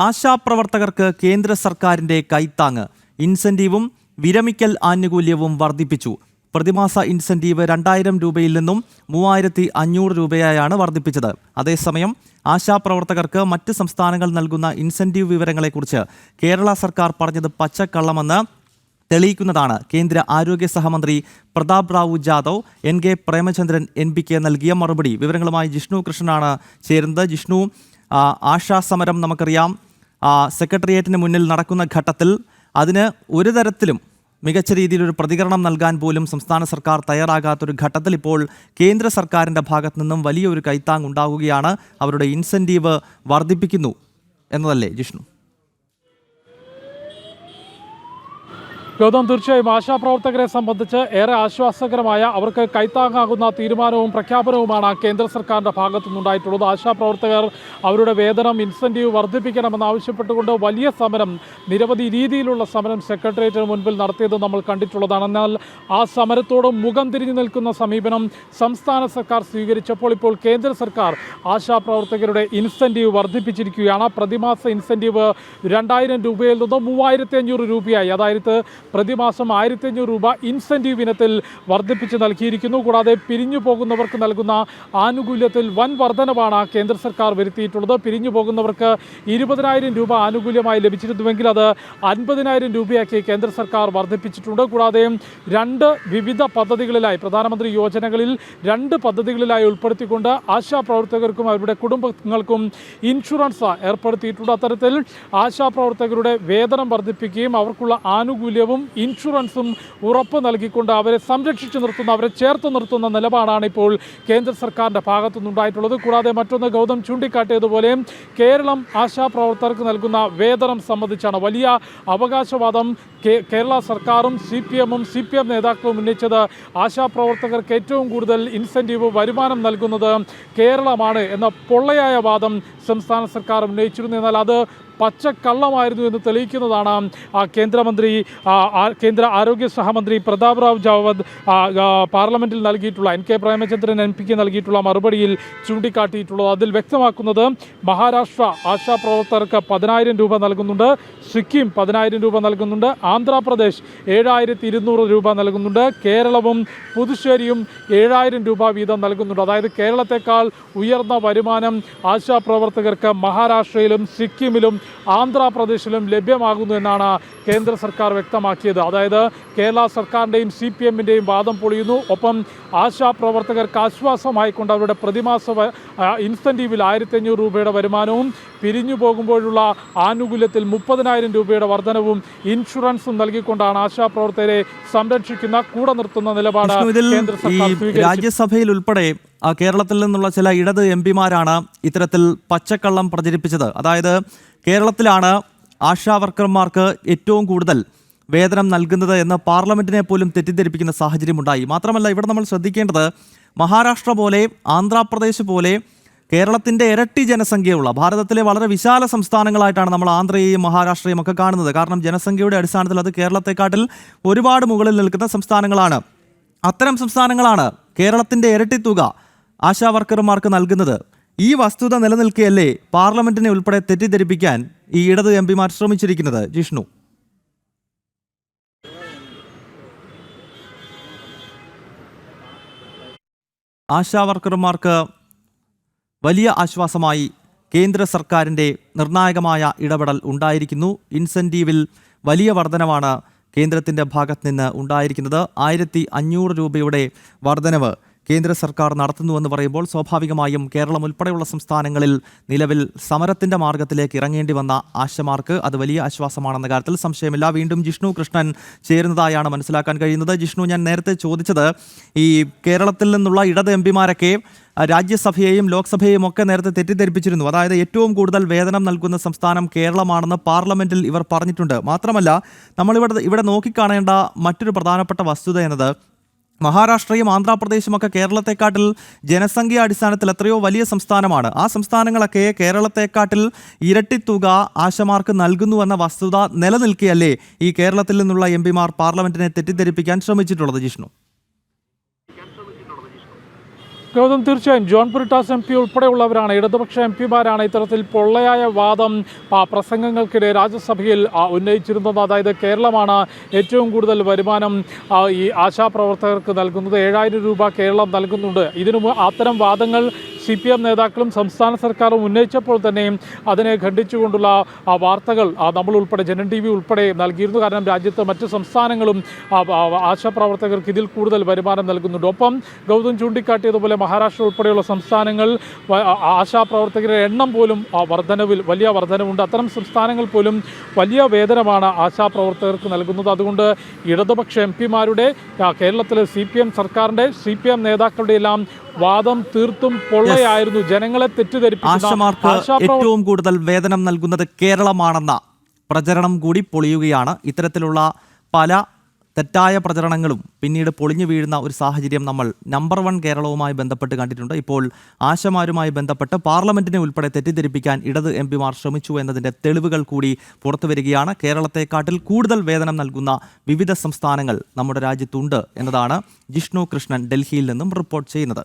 ആശാപ്രവർത്തകർക്ക് കേന്ദ്ര സർക്കാരിന്റെ കൈത്താങ്ങ്. ഇൻസെന്റീവും വിരമിക്കൽ ആനുകൂല്യവും വർദ്ധിപ്പിച്ചു. പ്രതിമാസ ഇൻസെന്റീവ് 2000 രൂപയിൽ നിന്നും 3500 രൂപയായാണ് വർദ്ധിപ്പിച്ചത്. അതേസമയം ആശാപ്രവർത്തകർക്ക് മറ്റ് സംസ്ഥാനങ്ങൾ നൽകുന്ന ഇൻസെന്റീവ് വിവരങ്ങളെക്കുറിച്ച് കേരള സർക്കാർ പറഞ്ഞത് പച്ചക്കള്ളമെന്ന് തെളിയിക്കുന്നതാണ് കേന്ദ്ര ആരോഗ്യ സഹമന്ത്രി പ്രതാപ് റാവു ജാദവ് NK പ്രേമചന്ദ്രൻ MP-ക്ക് നൽകിയ മറുപടി. വിവരങ്ങളുമായി ജിഷ്ണു കൃഷ്ണനാണ് ചേരുന്നത്. ജിഷ്ണു, ആശാ സമരം നമുക്കറിയാം സെക്രട്ടേറിയറ്റിന് മുന്നിൽ നടക്കുന്ന ഘട്ടത്തിൽ അതിന് ഒരു തരത്തിലും മികച്ച രീതിയിലൊരു പ്രതികരണം നൽകാൻ പോലും സംസ്ഥാന സർക്കാർ തയ്യാറാകാത്തൊരു ഘട്ടത്തിൽ ഇപ്പോൾ കേന്ദ്ര സർക്കാരിൻ്റെ ഭാഗത്തു നിന്നും വലിയൊരു കൈത്താങ് ഉണ്ടാവുകയാണ്. അവരുടെ ഇൻസെന്റീവ് വർദ്ധിപ്പിക്കുന്നു എന്നതല്ലേ ജിഷ്ണു? ഗൗതം, തീർച്ചയായും ആശാപ്രവർത്തകരെ സംബന്ധിച്ച് ഏറെ ആശ്വാസകരമായ, അവർക്ക് കൈത്താങ്ങാകുന്ന തീരുമാനവും പ്രഖ്യാപനവുമാണ് കേന്ദ്ര സർക്കാരിൻ്റെ ഭാഗത്തു നിന്നുണ്ടായിട്ടുള്ളത്. ആശാപ്രവർത്തകർ അവരുടെ വേതനം, ഇൻസെന്റീവ് വർദ്ധിപ്പിക്കണമെന്നാവശ്യപ്പെട്ടുകൊണ്ട് വലിയ സമരം, നിരവധി രീതിയിലുള്ള സമരം സെക്രട്ടേറിയറ്റിന് മുൻപിൽ നടത്തിയത് നമ്മൾ കണ്ടിട്ടുള്ളതാണ്. എന്നാൽ ആ സമരത്തോട് മുഖം തിരിഞ്ഞു നിൽക്കുന്ന സമീപനം സംസ്ഥാന സർക്കാർ സ്വീകരിച്ചപ്പോൾ ഇപ്പോൾ കേന്ദ്ര സർക്കാർ ആശാപ്രവർത്തകരുടെ ഇൻസെന്റീവ് വർദ്ധിപ്പിച്ചിരിക്കുകയാണ്. പ്രതിമാസ ഇൻസെന്റീവ് 2000 രൂപയിൽ നിന്ന് 3500 രൂപയായി. അതായത് പ്രതിമാസം 1500 രൂപ ഇൻസെന്റീവ് ഇനത്തിൽ വർദ്ധിപ്പിച്ച് നൽകിയിരിക്കുന്നു. കൂടാതെ പിരിഞ്ഞു പോകുന്നവർക്ക് നൽകുന്ന ആനുകൂല്യത്തിൽ വൻ വർധനവാണ് കേന്ദ്ര സർക്കാർ വരുത്തിയിട്ടുള്ളത്. പിരിഞ്ഞു പോകുന്നവർക്ക് 20000 രൂപ ആനുകൂല്യമായി ലഭിച്ചിരുന്നുവെങ്കിൽ അത് 50000 രൂപയാക്കി കേന്ദ്ര സർക്കാർ വർദ്ധിപ്പിച്ചിട്ടുണ്ട്. കൂടാതെ 2 വിവിധ പദ്ധതികളിലായി, പ്രധാനമന്ത്രി യോജനകളിൽ 2 പദ്ധതികളിലായി ഉൾപ്പെടുത്തിക്കൊണ്ട് ആശാപ്രവർത്തകർക്കും അവരുടെ കുടുംബങ്ങൾക്കും ഇൻഷുറൻസ് ഏർപ്പെടുത്തിയിട്ടുണ്ട്. അത്തരത്തിൽ ആശാപ്രവർത്തകരുടെ വേതനം വർദ്ധിപ്പിക്കുകയും അവർക്കുള്ള ആനുകൂല്യവും ഇൻഷുറൻസും ഉറപ്പ് നൽകിക്കൊണ്ട് അവരെ സംരക്ഷിച്ചു നിർത്തുന്ന, അവരെ ചേർത്ത് നിർത്തുന്ന നിലപാടാണ് ഇപ്പോൾ കേന്ദ്ര സർക്കാരിൻ്റെ ഭാഗത്തുനിന്നുണ്ടായിട്ടുള്ളത്. കൂടാതെ മറ്റൊന്ന് ഗൗതം ചൂണ്ടിക്കാട്ടിയതുപോലെ കേരളം ആശാപ്രവർത്തകർക്ക് നൽകുന്ന വേതനം സംബന്ധിച്ചാണ് വലിയ അവകാശവാദം കേരള സർക്കാരും CPM നേതാക്കളും ഉന്നയിച്ചത്. ആശാപ്രവർത്തകർക്ക് ഏറ്റവും കൂടുതൽ ഇൻസെന്റീവ് വരുമാനം നൽകുന്നത് കേരളമാണ് എന്ന പൊള്ളയായ വാദം സംസ്ഥാന സർക്കാർ ഉന്നയിച്ചിരുന്നു. എന്നാൽ അത് പച്ചക്കള്ളമായിരുന്നു എന്ന് തെളിയിക്കുന്നതാണ് കേന്ദ്ര ആരോഗ്യ സഹമന്ത്രി പ്രതാപ് റാവു ജാദവ് പാർലമെന്റിൽ നൽകിയിട്ടുള്ള NK പ്രേമചന്ദ്രൻ MP-ക്ക് നൽകിയിട്ടുള്ള മറുപടിയിൽ ചൂണ്ടിക്കാട്ടിയിട്ടുള്ളത്. അതിൽ വ്യക്തമാക്കുന്നത് മഹാരാഷ്ട്ര ആശാപ്രവർത്തകർക്ക് 10000 രൂപ നൽകുന്നുണ്ട്, സിക്കിം 10000 രൂപ നൽകുന്നുണ്ട്, ആന്ധ്രാപ്രദേശ് 7200 രൂപ നൽകുന്നുണ്ട്, കേരളവും പുതുച്ചേരിയും 7000 രൂപ വീതം നൽകുന്നുണ്ട്. അതായത് കേരളത്തെക്കാൾ ഉയർന്ന വരുമാനം ആശാപ്രവർത്തകർക്ക് മഹാരാഷ്ട്രയിലും സിക്കിമിലും ആന്ധ്രാപ്രദേശിലും ലഭ്യമാകുന്നു എന്നാണ് കേന്ദ്ര സർക്കാർ വ്യക്തമാക്കിയത്. അതായത് കേരള സർക്കാരിൻ്റെയും CPM-ൻ്റെയും വാദം പൊളിയുന്നു. ഒപ്പം ആശാപ്രവർത്തകർക്ക് ആശ്വാസമായിക്കൊണ്ട് അവരുടെ പ്രതിമാസ ഇൻസെന്റീവിൽ 1500 രൂപയുടെ വരുമാനവും പിരിഞ്ഞു പോകുമ്പോഴുള്ള ആനുകൂല്യത്തിൽ 30000 രൂപയുടെ വർധനവും ഇൻഷുറൻസും നൽകിക്കൊണ്ടാണ് ആശാപ്രവർത്തകരെ സംരക്ഷിക്കുന്ന, കൂടെ നിർത്തുന്ന നിലപാട് കേന്ദ്ര സർക്കാർ സ്വീകരിച്ചത്. രാജ്യസഭയിൽ ഉൾപ്പെടെ കേരളത്തിൽ നിന്നുള്ള ചില ഇടത് MP-മാരാണ് ഇത്തരത്തിൽ പച്ചക്കള്ളം പ്രചരിപ്പിച്ചത്. അതായത് കേരളത്തിലാണ് ആശാ വർക്കർമാർക്ക് ഏറ്റവും കൂടുതൽ വേതനം നൽകുന്നത് എന്ന് പാർലമെന്റിനെ പോലും തെറ്റിദ്ധരിപ്പിക്കുന്ന സാഹചര്യമുണ്ടായി. മാത്രമല്ല, ഇവിടെ നമ്മൾ ശ്രദ്ധിക്കേണ്ടത് മഹാരാഷ്ട്ര പോലെ, ആന്ധ്രാപ്രദേശ് പോലെ കേരളത്തിൻ്റെ ഇരട്ടി ജനസംഖ്യയുള്ള ഭാരതത്തിലെ വളരെ വിശാല സംസ്ഥാനങ്ങളായിട്ടാണ് നമ്മൾ ആന്ധ്രയെയും മഹാരാഷ്ട്രയും ഒക്കെ കാണുന്നത്. കാരണം ജനസംഖ്യയുടെ അടിസ്ഥാനത്തിൽ അത് കേരളത്തെക്കാട്ടിൽ ഒരുപാട് മുകളിൽ നിൽക്കുന്ന സംസ്ഥാനങ്ങളാണ്. അത്തരം സംസ്ഥാനങ്ങളാണ് കേരളത്തിൻ്റെ ഇരട്ടി തുക ആശാ വർക്കർമാർക്ക് നൽകുന്നത്. ഈ വസ്തുത നിലനിൽക്കുകയല്ലേ പാർലമെന്റിനെ ഉൾപ്പെടെ തെറ്റിദ്ധരിപ്പിക്കാൻ ഈ ഇടത് MP-മാർ ശ്രമിച്ചിരിക്കുന്നത്? ജിഷ്ണു, ആശാ വർക്കർമാർക്ക് വലിയ ആശ്വാസമായി കേന്ദ്ര സർക്കാരിൻ്റെ നിർണായകമായ ഇടപെടൽ ഉണ്ടായിരിക്കുന്നു. ഇൻസെന്റീവിൽ വലിയ വർധനവാണ് കേന്ദ്രത്തിൻ്റെ ഭാഗത്ത് നിന്ന് ഉണ്ടായിരിക്കുന്നത്. 1500 രൂപയുടെ വർധനവ് കേന്ദ്ര സർക്കാർ നടത്തുന്നുവെന്ന് പറയുമ്പോൾ സ്വാഭാവികമായും കേരളം ഉൾപ്പെടെയുള്ള സംസ്ഥാനങ്ങളിൽ നിലവിൽ സമരത്തിൻ്റെ മാർഗത്തിലേക്ക് ഇറങ്ങേണ്ടി വന്ന ആശമാർക്ക് അത് വലിയ ആശ്വാസമാണെന്ന കാര്യത്തിൽ സംശയമില്ല. വീണ്ടും ജിഷ്ണു കൃഷ്ണൻ ചേരുന്നതായാണ് മനസ്സിലാക്കാൻ കഴിയുന്നത്. ജിഷ്ണു, ഞാൻ നേരത്തെ ചോദിച്ചത് ഈ കേരളത്തിൽ നിന്നുള്ള ഇടത് MP-മാരൊക്കെ രാജ്യസഭയെയും ലോക്സഭയെയും ഒക്കെ നേരത്തെ തെറ്റിദ്ധരിപ്പിച്ചിരുന്നു. അതായത് ഏറ്റവും കൂടുതൽ വേതനം നൽകുന്ന സംസ്ഥാനം കേരളമാണെന്ന് പാർലമെന്റിൽ ഇവർ പറഞ്ഞിട്ടുണ്ട്. മാത്രമല്ല, നമ്മളിവിടെ നോക്കിക്കാണേണ്ട മറ്റൊരു പ്രധാനപ്പെട്ട വസ്തുത എന്നത് മഹാരാഷ്ട്രയും ആന്ധ്രാപ്രദേശും ഒക്കെ കേരളത്തെക്കാട്ടിൽ ജനസംഖ്യ അടിസ്ഥാനത്തിൽ എത്രയോ വലിയ സംസ്ഥാനമാണ്. ആ സംസ്ഥാനങ്ങളൊക്കെ കേരളത്തെക്കാട്ടിൽ ഇരട്ടി തുക ആശമാർക്ക് നൽകുന്നുവെന്ന വസ്തുത നിലനിൽക്കുകയല്ലേ ഈ കേരളത്തിൽ നിന്നുള്ള MP-മാർ പാർലമെന്റിനെ തെറ്റിദ്ധരിപ്പിക്കാൻ ശ്രമിച്ചിട്ടുള്ളത്? ജിഷ്ണു, ഗൗതം, തീർച്ചയായും ജോൺ ബ്രിട്ടാസ് MP ഉൾപ്പെടെയുള്ളവരാണ്, ഇടതുപക്ഷ MP മാരാണ് ഇത്തരത്തിൽ പൊള്ളയായ വാദം പ്രസംഗങ്ങൾക്കിടെ രാജ്യസഭയിൽ ഉന്നയിച്ചിരുന്നത്. അതായത് കേരളമാണ് ഏറ്റവും കൂടുതൽ വരുമാനം ഈ ആശാപ്രവർത്തകർക്ക് നൽകുന്നത്, 7000 രൂപ കേരളം നൽകുന്നുണ്ട്. അത്തരം വാദങ്ങൾ CPM നേതാക്കളും സംസ്ഥാന സർക്കാരും ഉന്നയിച്ചപ്പോൾ തന്നെയും അതിനെ ഖണ്ഡിച്ചുകൊണ്ടുള്ള വാർത്തകൾ നമ്മൾ ഉൾപ്പെടെ ജനൻ TV ഉൾപ്പെടെ നൽകിയിരുന്നു. കാരണം രാജ്യത്ത് മറ്റ് സംസ്ഥാനങ്ങളും ആശാപ്രവർത്തകർക്ക് ഇതിൽ കൂടുതൽ വരുമാനം നൽകുന്നുണ്ട്. ഒപ്പം ഗൗതം ചൂണ്ടിക്കാട്ടിയതുപോലെ മഹാരാഷ്ട്ര ഉൾപ്പെടെയുള്ള സംസ്ഥാനങ്ങൾ ആശാപ്രവർത്തകരുടെ എണ്ണം പോലും വലിയ വർധനവുണ്ട്. അത്തരം സംസ്ഥാനങ്ങൾ പോലും വലിയ വേതനമാണ് ആശാപ്രവർത്തകർക്ക് നൽകുന്നത്. അതുകൊണ്ട് ഇടതുപക്ഷ MP മാരുടെ കേരളത്തിലെ CPM സർക്കാരിൻ്റെ CPM നേതാക്കളുടെ എല്ലാം വാദം തീർത്തും പൊള്ളയായിരുന്നു, ജനങ്ങളെ ആശമാർക്ക് ഏറ്റവും കൂടുതൽ വേതനം നൽകുന്നത് കേരളമാണെന്ന പ്രചരണം കൂടി പൊളിയുകയാണ്. ഇത്തരത്തിലുള്ള പല തെറ്റായ പ്രചരണങ്ങളും പിന്നീട് പൊളിഞ്ഞു വീഴുന്ന ഒരു സാഹചര്യം നമ്മൾ നമ്പർ 1 കേരളവുമായി ബന്ധപ്പെട്ട് കണ്ടിട്ടുണ്ട്. ഇപ്പോൾ ആശമാരുമായി ബന്ധപ്പെട്ട് പാർലമെന്റിനെ ഉൾപ്പെടെ തെറ്റിദ്ധരിപ്പിക്കാൻ ഇടത് MP മാർ ശ്രമിച്ചു എന്നതിൻ്റെ തെളിവുകൾ കൂടി പുറത്തു വരികയാണ്. കേരളത്തെക്കാട്ടിൽ കൂടുതൽ വേതനം നൽകുന്ന വിവിധ സംസ്ഥാനങ്ങൾ നമ്മുടെ രാജ്യത്തുണ്ട് എന്നതാണ് ജിഷ്ണു കൃഷ്ണൻ ഡൽഹിയിൽ നിന്നും റിപ്പോർട്ട് ചെയ്യുന്നത്.